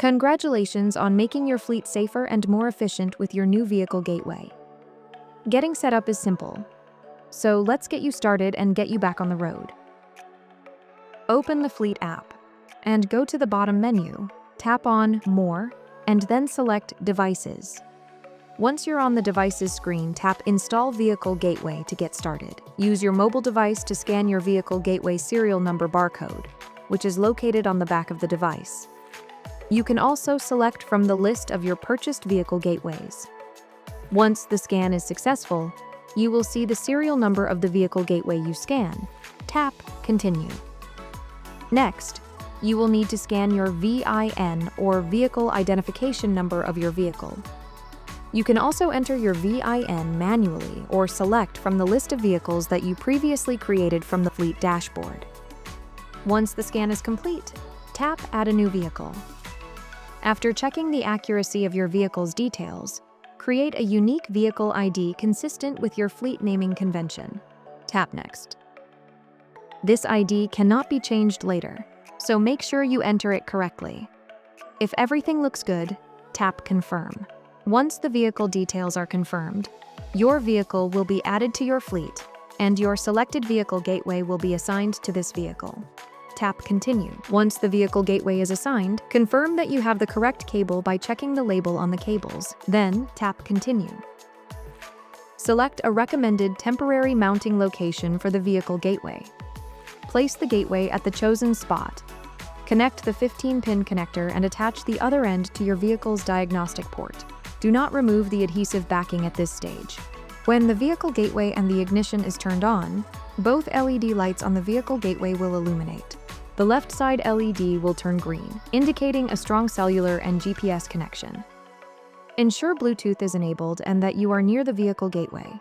Congratulations on making your fleet safer and more efficient with your new vehicle gateway. Getting set up is simple, so let's get you started and get you back on the road. Open the Fleet app and go to the bottom menu, tap on More, and then select Devices. Once you're on the Devices screen, tap Install Vehicle Gateway to get started. Use your mobile device to scan your vehicle gateway serial number barcode, which is located on the back of the device. You can also select from the list of your purchased vehicle gateways. Once the scan is successful, you will see the serial number of the vehicle gateway you scan. Tap Continue. Next, you will need to scan your VIN or vehicle identification number of your vehicle. You can also enter your VIN manually or select from the list of vehicles that you previously created from the Fleet dashboard. Once the scan is complete, tap Add a new vehicle. After checking the accuracy of your vehicle's details, create a unique vehicle ID consistent with your fleet naming convention. Tap Next. This ID cannot be changed later, so make sure you enter it correctly. If everything looks good, tap Confirm. Once the vehicle details are confirmed, your vehicle will be added to your fleet, and your selected vehicle gateway will be assigned to this vehicle. Tap Continue. Once the vehicle gateway is assigned, confirm that you have the correct cable by checking the label on the cables. Then, tap Continue. Select a recommended temporary mounting location for the vehicle gateway. Place the gateway at the chosen spot. Connect the 15-pin connector and attach the other end to your vehicle's diagnostic port. Do not remove the adhesive backing at this stage. When the vehicle gateway and the ignition is turned on, both LED lights on the vehicle gateway will illuminate. The left side LED will turn green, indicating a strong cellular and GPS connection. Ensure Bluetooth is enabled and that you are near the vehicle gateway.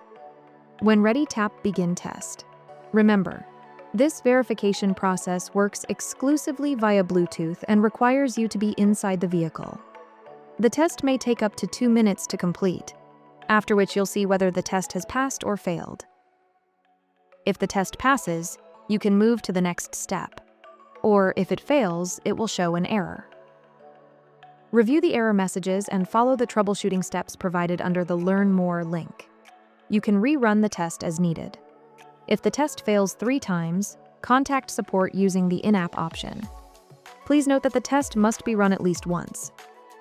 When ready, tap Begin Test. Remember, this verification process works exclusively via Bluetooth and requires you to be inside the vehicle. The test may take up to 2 minutes to complete, after which you'll see whether the test has passed or failed. If the test passes, you can move to the next step, or if it fails, it will show an error. Review the error messages and follow the troubleshooting steps provided under the Learn More link. You can rerun the test as needed. If the test fails 3 times, contact support using the in-app option. Please note that the test must be run at least once.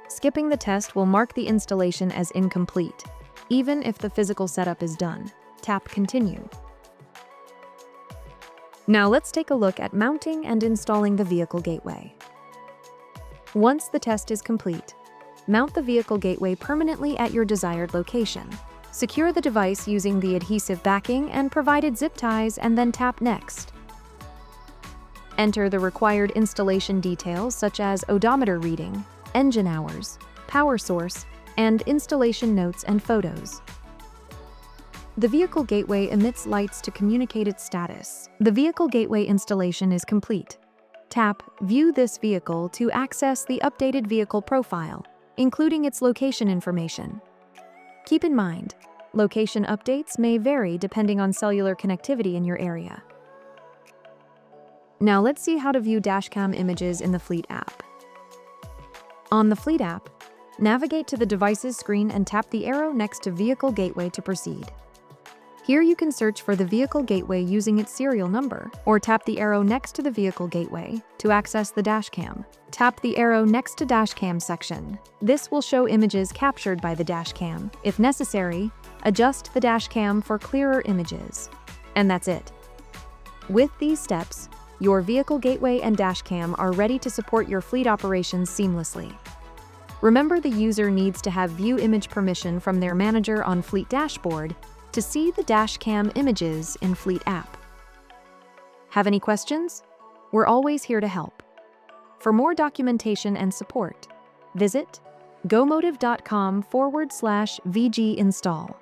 Skipping the test will mark the installation as incomplete, even if the physical setup is done. Tap Continue. Now let's take a look at mounting and installing the vehicle gateway. Once the test is complete, mount the vehicle gateway permanently at your desired location. Secure the device using the adhesive backing and provided zip ties and then tap Next. Enter the required installation details such as odometer reading, engine hours, power source, and installation notes and photos. The vehicle gateway emits lights to communicate its status. The vehicle gateway installation is complete. Tap View this vehicle to access the updated vehicle profile, including its location information. Keep in mind, location updates may vary depending on cellular connectivity in your area. Now let's see how to view dashcam images in the Fleet app. On the Fleet app, navigate to the Devices screen and tap the arrow next to Vehicle Gateway to proceed. Here you can search for the vehicle gateway using its serial number, or tap the arrow next to the vehicle gateway to access the dashcam. Tap the arrow next to Dashcam section. This will show images captured by the dashcam. If necessary, adjust the dashcam for clearer images. And that's it. With these steps, your vehicle gateway and dashcam are ready to support your fleet operations seamlessly. Remember, the user needs to have view image permission from their manager on Fleet dashboard to see the dashcam images in Fleet app. Have any questions? We're always here to help. For more documentation and support, visit gomotive.com/VG install.